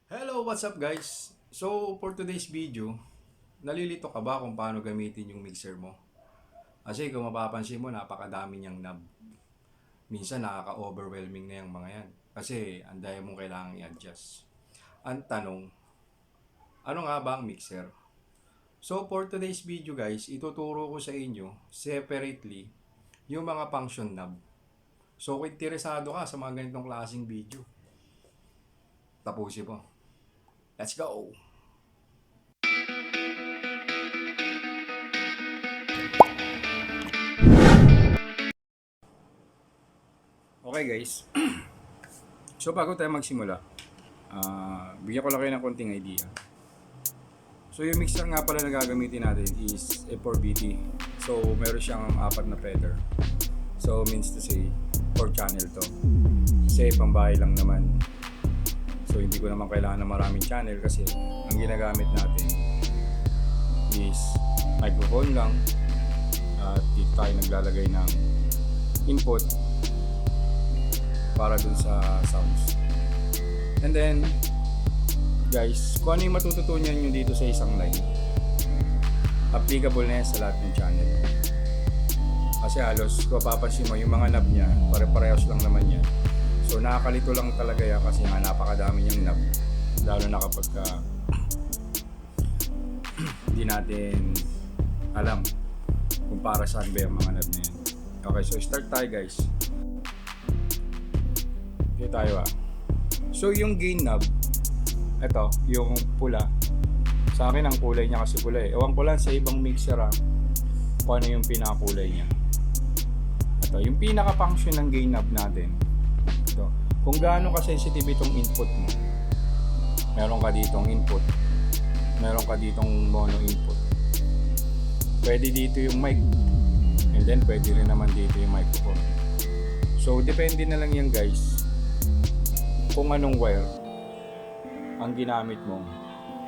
Hello, what's up guys? So, for today's video, nalilito ka ba kung paano gamitin yung mixer mo? Kasi kung mapapansin mo, napakadami niyang knob. Minsan nakaka-overwhelming na yung mga yan. Kasi ang dami mong kailangang i-adjust. Ang tanong, ano nga ba ang mixer? So, for today's video guys, ituturo ko sa inyo separately yung mga function knob. So, kung interesado ka sa mga ganitong klaseng video, tapusin mo. Let's go! Okay guys, so bago tayo magsimula, bigyan ko lang kayo ng konting idea. So yung mixer nga pala na gagamitin natin is F4BT. So meron siyang 4 na feather. So means to say 4 channel to. Kasi pambahay lang naman. So hindi ko naman kailangan ng maraming channel kasi ang ginagamit natin is microphone lang. At dito tayo naglalagay ng input para dun sa sounds. And then guys, kung ano yung matututunan nyo dito sa isang line, applicable na yan sa lahat ng channel. Kasi halos kung papansin mo yung mga knob nya, pare-parehas lang naman yan. So nakakalito lang talaga yan kasi nga napakadami niyang knob, lalo na kapag hindi natin alam kung para saan ba yung mga knob na yan. Okay, so start tayo guys. Okay tayo So yung gain knob, ito, yung pula. Sa akin ang kulay niya kasi pula eh. Ewan ko lang sa ibang mixer kung ano yung pinakakulay niya. Ito, yung pinaka-function ng gain knob natin. Ito, kung gaano ka-sensitive itong input mo. Meron ka ditong input. Meron ka ditong mono input. Pwede dito yung mic. And then pwede rin naman dito yung microphone. So depende na lang yan guys kung anong wire ang ginamit mo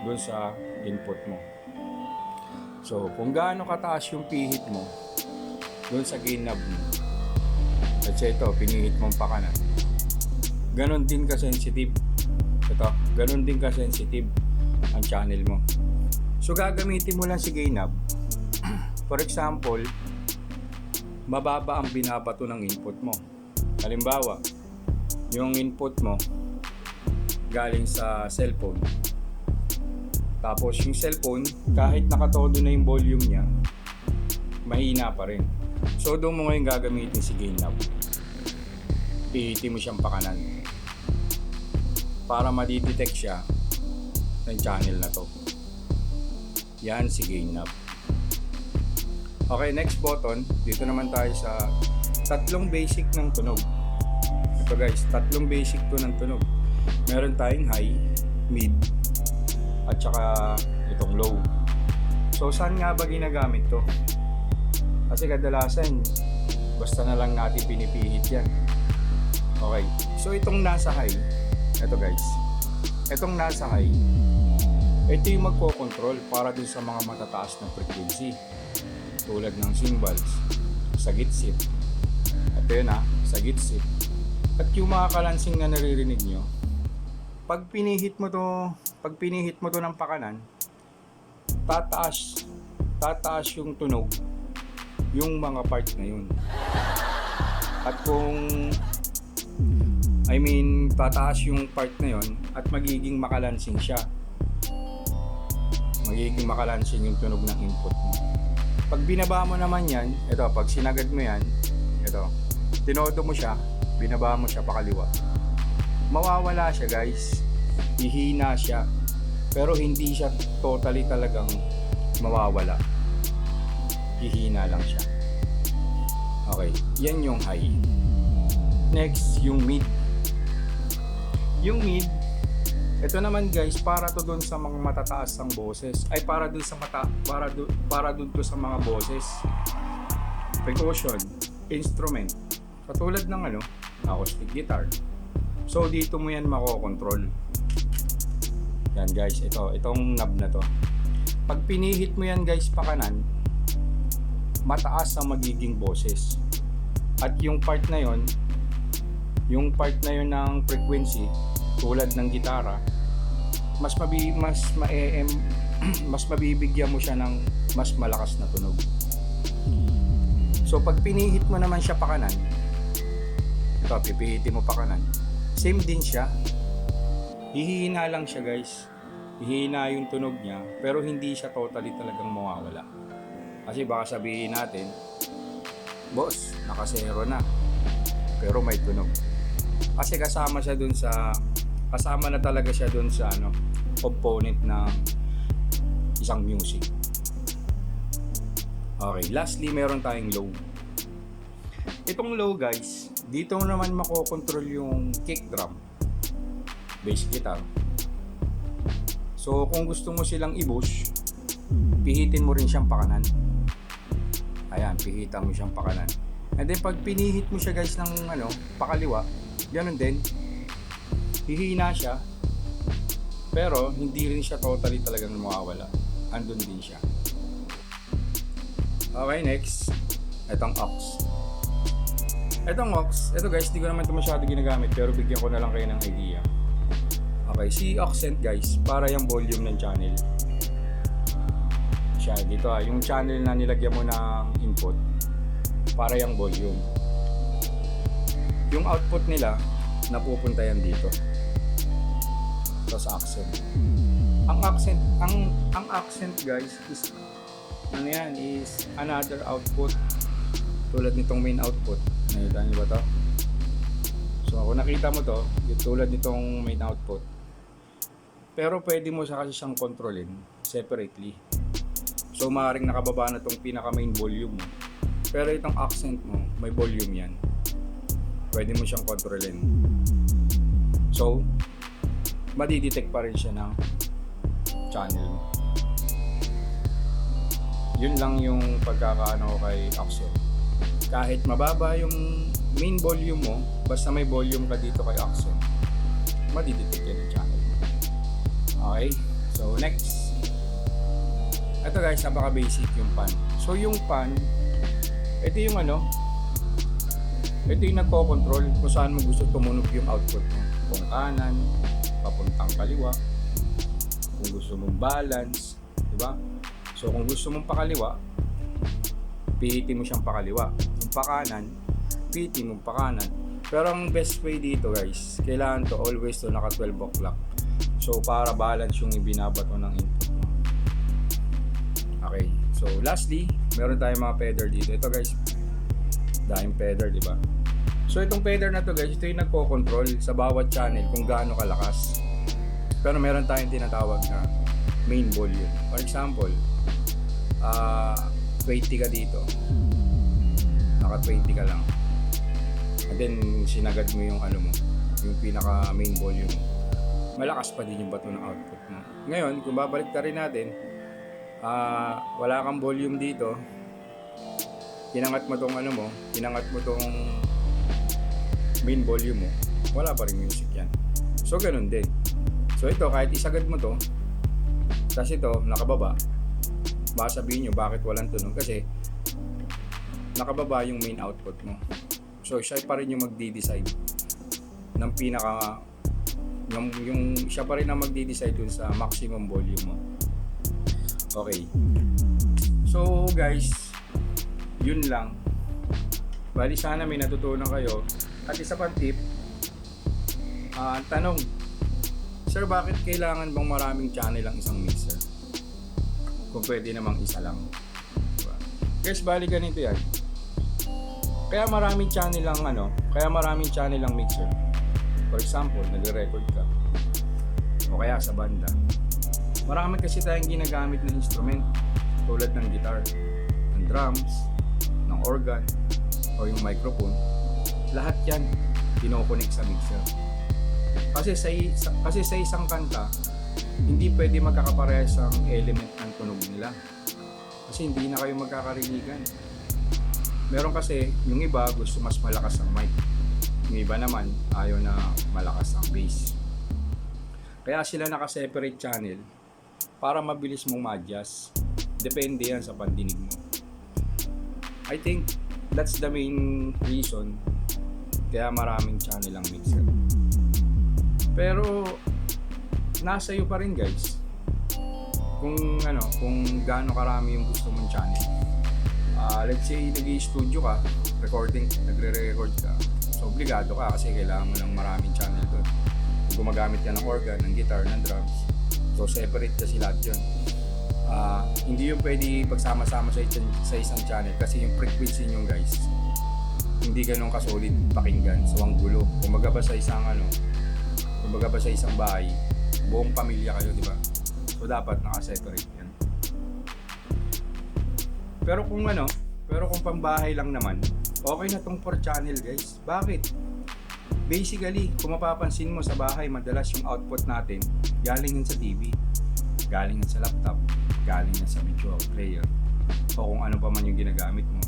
dun sa input mo. So, kung gaano kataas yung pihit mo dun sa gain knob mo, at ito, pinihit mong pakanan, ganon din ka-sensitive. Ito, ganon din ka-sensitive ang channel mo. So, gagamitin mo lang si gain knob. For example, mababa ang binabato ng input mo. Halimbawa, yung input mo galing sa cellphone. Tapos yung cellphone, kahit nakatodo na yung volume niya, mahina pa rin. So doon mo ngayon gagamitin si gain knob. Pihitin mo siyang pakanan para ma-detect siya ng channel na to. Yan si gain knob. Okay, next button. Dito naman tayo sa tatlong basic ng tunog. Ito guys, tatlong basic to ng tunog. Meron tayong high, mid, at saka itong low. So saan nga ba ginagamit to? Kasi kadalasan basta na lang natin pinipihit yan. Okay, so itong nasa high, ito guys, itong nasa high, ito yung magko-control para dun sa mga matataas na frequency tulad ng cymbals, sa gitsit. Ito yun sa gitsit. At yung mga kalansing na naririnig nyo, pag pinihit mo to ng pakanan, tataas yung tunog yung mga part na yun. At tataas yung part na yun at magiging makalansing siya. Magiging makalansing yung tunog ng input mo. Pag binaba mo naman yan, ito, pag sinagad mo yan, ito, tinodo mo siya, binaba mo siya pakaliwa, mawawala siya guys. Hihina siya, pero hindi siya totally talagang mawawala. Hihina lang siya. Okay, yan yung high. Next, yung mid. Yung mid, ito naman guys, para to dun sa mga matataas ang boses. Ay, para dun to sa mga boses. Percussion, instrument. Katulad ng acoustic guitar. So dito mo yan mako-control. Yan guys, itong knob na to. Pag pinihit mo yan guys pakanan, mataas ang magiging boses. At yung part na yon ng frequency tulad ng gitara, mas mabibigyan mo siya ng mas malakas na tunog. So pag pinihit mo naman siya pa kanan, ito pipihitin mo pa kanan, same din siya, hihina lang siya guys, hihina yung tunog niya, pero hindi siya totally talagang mawawala. Kasi baka sabihin natin, boss, naka-zero na pero may tunog, kasi kasama na talaga siya dun sa component ng isang music. Okay, lastly meron tayong low. Itong low guys, dito naman makokontrol yung kick drum, bass guitar. So kung gusto mo silang i-boost, pihitin mo rin siyang pakanan. Ayan, pihitan mo siyang pakanan. And then pag pinihit mo siya guys ng pakaliwa, ganun din, hihina siya, pero hindi rin siya totally talagang mawawala, andun din siya. Okay, next, itong aux. Itong aux, ito guys, di ko naman ito masyado ginagamit, pero bigyan ko na lang kayo ng idea. Okay, si Auxent guys, para yung volume ng channel. Siya dito yung channel na nilagyan mo ng input, para yung volume. Yung output nila, napupunta yan dito. Tapos accent. Ang accent guys is is another output tulad nitong main output. Nakita niyo ba to? So kung nakita mo to, tulad nitong main output. Pero pwede mo siya kasi siyang kontrolin separately. So maaaring nakababa na tong pinaka main volume mo. Pero itong accent mo, may volume yan. Pwede mo siyang kontrolin. So madidetect pa rin siya ng channel mo. Yun lang yung pagkakaano kay Auxent. Kahit mababa yung main volume mo, basta may volume ka dito kay Auxent, madidetect yan yung channel mo. Okay, so next. Ito guys, napaka basic yung pan. So yung pan, ito yung ito yung nagko-control kung saan mo gusto tumunog yung output mo. Kung kanan, papuntang kaliwa, kung gusto mong balance, diba? So kung gusto mong pakaliwa, pihitin mo siyang pakaliwa. Kung pakanan, pihitin mo pakanan. Pero ang best way dito guys, kailangan to always to naka 12 o'clock. So para balance yung ibinabato ng input mo. Okay, so lastly, meron tayong mga feather dito. Ito guys, daming feather, diba? So itong feather na to guys, ito yung nagko-control sa bawat channel kung gaano kalakas. Pero meron tayong tinatawag na main volume. For example, 20 ka dito, naka 20 ka lang, and then sinagad mo yung yung pinaka main volume, malakas pa din yung bato ng output mo. Ngayon kung babalik ka rin natin, wala kang volume dito, kinangat mo tong kinangat mo tong main volume mo, wala pa rin music yan. So ganun din. So ito, kahit isagad mo to, kasi ito nakababa, baka sabihin nyo bakit walang tunog, kasi nakababa yung main output mo. So siya pa rin yung magdi-decide ng siya pa rin ang magdi-decide dun sa maximum volume mo. Okay, so guys, yun lang. Bali sana may natutunan kayo. At isa pang tip, tanong, sir, bakit kailangan bang maraming channel ang isang mixer kung pwede namang isa lang? Diba? Guys, bali ganito yan. Kaya maraming channel ang mixer. For example, nagre-record ka, o kaya sa banda, marami kasi tayong ginagamit na instrument tulad ng guitar, ng drums, ng organ, o yung microphone. Lahat yan kino-connect sa mixer. Kasi sa isang kanta, hindi pwede magkakaparehas ang element ng tunog nila, kasi hindi na kayo magkakarinigan. Meron kasi yung iba gusto mas malakas ang mic, yung iba naman ayaw na malakas ang bass. Kaya sila naka-separate channel para mabilis mong ma-adjust. Depende yan sa pandinig mo. I think that's the main reason kaya maraming channel ang mixer. Pero nasa iyo pa rin guys. Kung gaano karami yung gusto mong channel. Let's say nag-i-studio ka, nagre-record ka. So obligado ka kasi kailangan mo ng maraming channel doon. Kung gumagamit ka ng organ, ng guitar, ng drums, so separate kasi lahat yun. Hindi yung pwede pagsama-sama sa isang channel kasi yung frequency nyo guys, hindi ganun kasolid pakinggan. So ang gulo. Kumbaga ba sa isang bahay, buong pamilya kayo, di ba? So dapat naka-separate yan. Pero kung pambahay lang naman, okay na tong 4 channel guys. Bakit? Basically, kung mapapansin mo sa bahay, madalas yung output natin galing yan sa TV, galing yan sa laptop, galing yan sa video player, o kung ano pa man yung ginagamit mo.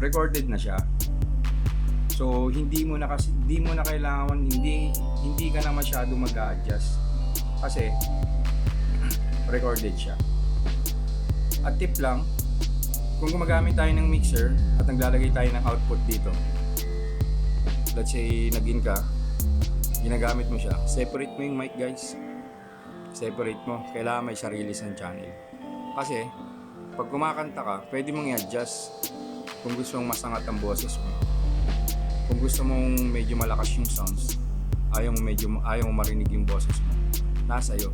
Recorded na siya. So hindi mo na kailangan, hindi ka na masyado mag-a-adjust kasi recorded siya. At tip lang, kung gumagamit tayo ng mixer at naglalagay tayo ng output dito, let's say nag-in ka, ginagamit mo siya, separate mo yung mic guys. Separate mo, kailangan may sarili sang channel. Kasi pag kumakanta ka, pwede mong i-adjust kung gusto mong masangat ang boses mo. Kung gusto mong medyo malakas yung sounds, ayaw mo marinig yung boses mo, nasa iyo.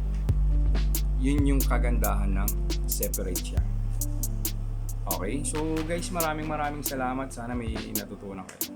Yun yung kagandahan ng separate siya. Okay, so guys, maraming salamat. Sana may natutunan kayo.